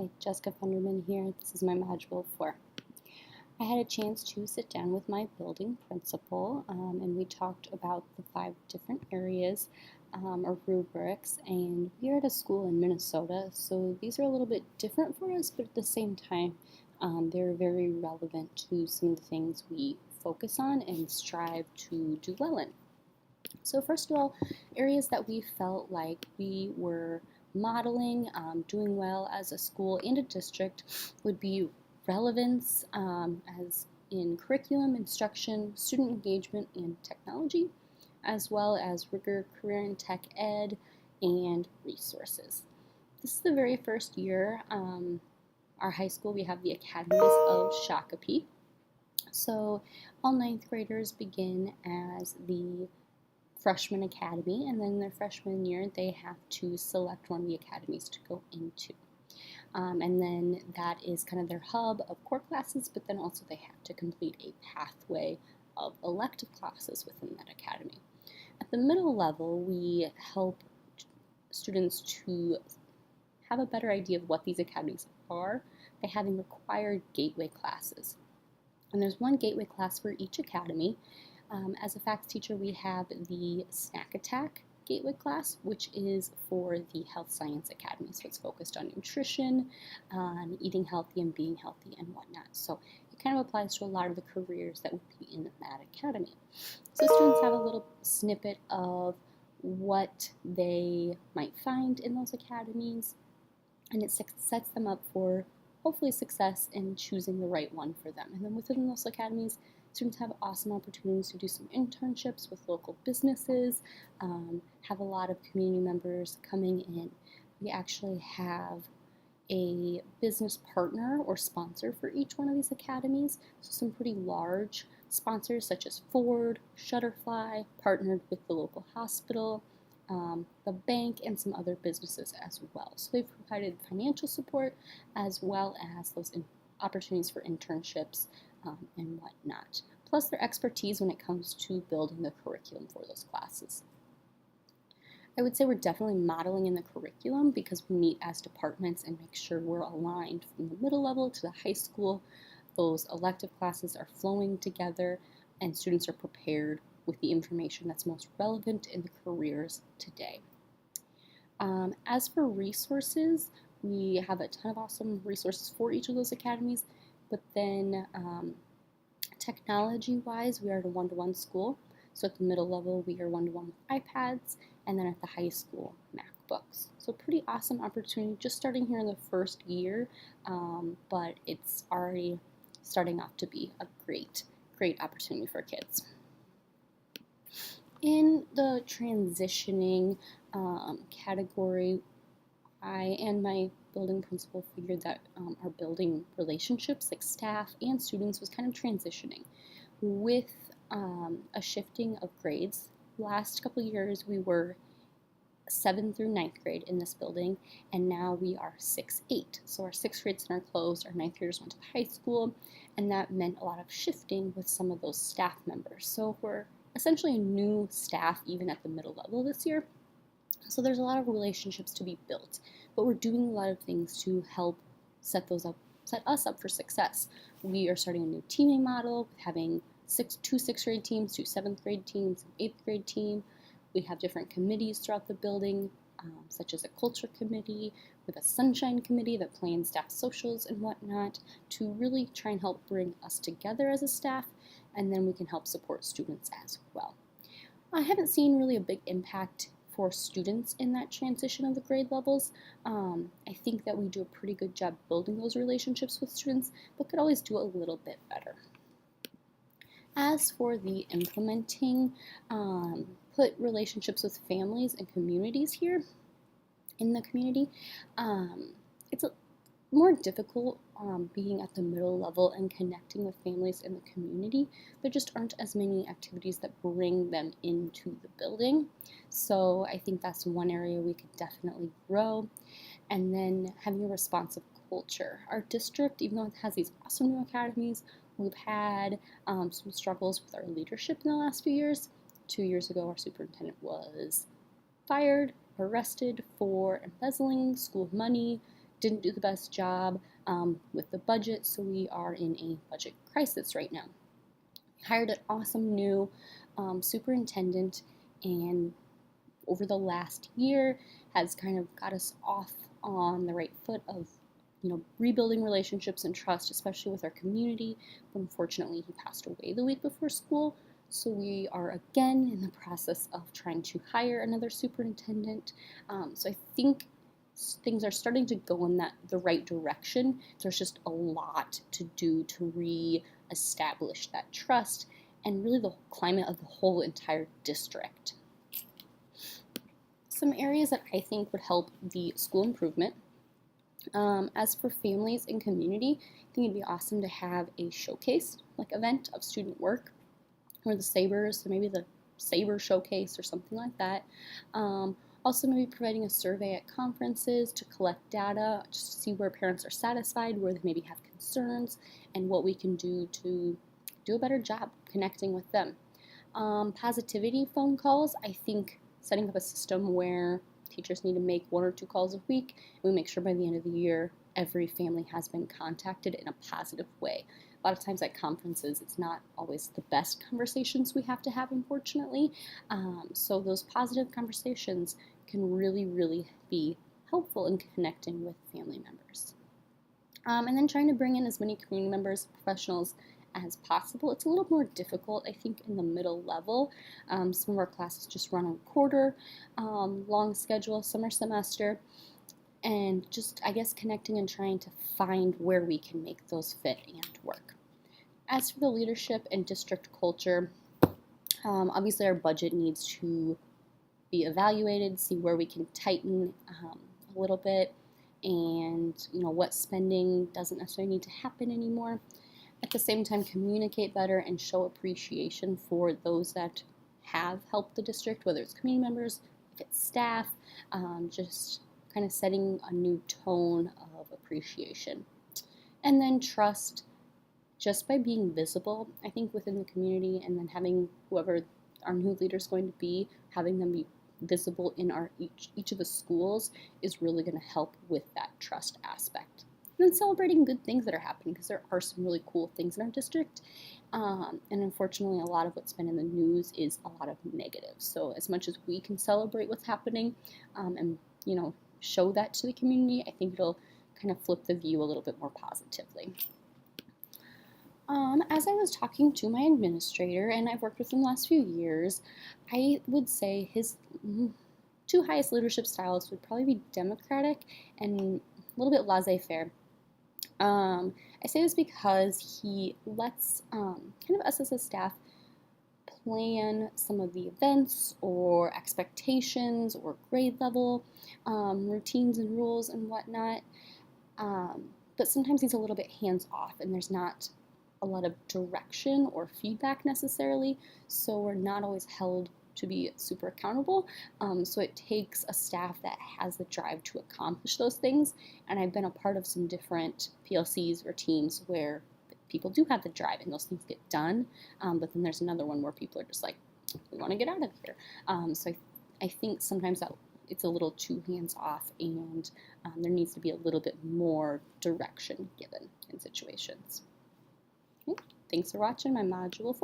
Hi, Jessica Fundermann here. This is my Module 4. I had a chance to sit down with my building principal and we talked about the 5 different areas or rubrics, and we are at a school in Minnesota, so these are a little bit different for us, but at the same time they're very relevant to some of the things we focus on and strive to do well in. So first of all, areas that we felt like we were modeling, doing well as a school and a district would be relevance as in curriculum, instruction, student engagement, and technology, as well as rigor, career and tech ed, and resources. This is the very first year, our high school, we have the Academies of Shakopee. So all 9th graders begin as the freshman academy, and then their freshman year they have to select one of the academies to go into. And then that is kind of their hub of core classes, but then also they have to complete a pathway of elective classes within that academy. At the middle level, we help students to have a better idea of what these academies are by having required gateway classes. And there's one gateway class for each academy. As a FACS teacher, we have the Snack Attack Gateway class, which is for the Health Science Academy. So it's focused on nutrition, on eating healthy and being healthy and whatnot. So it kind of applies to a lot of the careers that would be in that academy. So students have a little snippet of what they might find in those academies, and it sets them up for hopefully success in choosing the right one for them. And then within those academies, students have awesome opportunities to do some internships with local businesses, have a lot of community members coming in. We actually have a business partner or sponsor for each one of these academies. So some pretty large sponsors such as Ford, Shutterfly, partnered with the local hospital, the bank, and some other businesses as well. So they've provided financial support as well as those opportunities for internships and whatnot, plus their expertise when it comes to building the curriculum for those classes. I would say we're definitely modeling in the curriculum because we meet as departments and make sure we're aligned from the middle level to the high school. Those elective classes are flowing together and students are prepared with the information that's most relevant in the careers today. As for resources, we have a ton of awesome resources for each of those academies, but then technology-wise, we are at a one-to-one school. So at the middle level, we are one-to-one with iPads, and then at the high school, MacBooks. So pretty awesome opportunity, just starting here in the first year, but it's already starting off to be a great opportunity for kids. In the transitioning category, I and my building principal figured that our building relationships, like staff and students, was kind of transitioning with a shifting of grades. Last couple of years, we were 7th through 9th grade in this building, and now we are 6-8. So our 6th grade center closed, our 9th graders went to the high school, and that meant a lot of shifting with some of those staff members. So we're essentially a new staff even at the middle level this year. So there's a lot of relationships to be built, but we're doing a lot of things to help set us up for success. We are starting a new teaming model with having 2 6th grade teams, 2 7th grade teams, an 8th grade team. We have different committees throughout the building, such as a culture committee, with a sunshine committee that plans staff socials and whatnot, to really try and help bring us together as a staff, and then we can help support students as well. I haven't seen really a big impact for students in that transition of the grade levels. I think that we do a pretty good job building those relationships with students, but could always do a little bit better. As for the implementing, put relationships with families and communities here in the community, it's more difficult being at the middle level and connecting with families in the community. There just aren't as many activities that bring them into the building. So I think that's one area we could definitely grow. And then having a responsive culture. Our district, even though it has these awesome new academies, we've had some struggles with our leadership in the last few years. 2 years ago, our superintendent was fired, arrested for embezzling school money, didn't do the best job with the budget, so we are in a budget crisis right now. Hired an awesome new superintendent, and over the last year has kind of got us off on the right foot of rebuilding relationships and trust, especially with our community. But unfortunately, he passed away the week before school, so we are again in the process of trying to hire another superintendent. So I think things are starting to go in the right direction. There's just a lot to do to re-establish that trust and really the climate of the whole entire district. Some areas that I think would help the school improvement. As for families and community, I think it'd be awesome to have a showcase, like event of student work, or the Sabers, so maybe the Saber showcase or something like that. Also maybe providing a survey at conferences to collect data, just to see where parents are satisfied, where they maybe have concerns, and what we can do to do a better job connecting with them. Positivity phone calls, I think setting up a system where teachers need to make 1 or 2 calls a week, and we make sure by the end of the year every family has been contacted in a positive way. A lot of times at conferences, it's not always the best conversations we have to have, unfortunately. So those positive conversations can really, really be helpful in connecting with family members. And then trying to bring in as many community members, professionals as possible. It's a little more difficult, I think, in the middle level. Some of our classes just run on quarter, long schedule, summer semester, and just, I guess, connecting and trying to find where we can make those fit and work. As for the leadership and district culture, obviously our budget needs to be evaluated, see where we can tighten a little bit, and what spending doesn't necessarily need to happen anymore. At the same time, communicate better and show appreciation for those that have helped the district, whether it's community members, if it's staff, just kind of setting a new tone of appreciation. And then trust, just by being visible, I think, within the community, and then having whoever our new leader is going to be, having them be visible in each of the schools is really going to help with that trust aspect. And then celebrating good things that are happening, because there are some really cool things in our district. And unfortunately, a lot of what's been in the news is a lot of negative. So as much as we can celebrate what's happening and show that to the community, I think it'll kind of flip the view a little bit more positively. As I was talking to my administrator, and I've worked with him the last few years, I would say his 2 highest leadership styles would probably be democratic and a little bit laissez-faire. I say this because he lets kind of us as a staff plan some of the events or expectations or grade level routines and rules and whatnot, but sometimes he's a little bit hands-off and there's not a lot of direction or feedback necessarily, so we're not always held to be super accountable. So it takes a staff that has the drive to accomplish those things, and I've been a part of some different PLCs or teams where people do have the drive and those things get done, but then there's another one where people are just like, we want to get out of here. So I think sometimes that it's a little too hands-off, and there needs to be a little bit more direction given in situations. Okay. Thanks for watching my Module 4.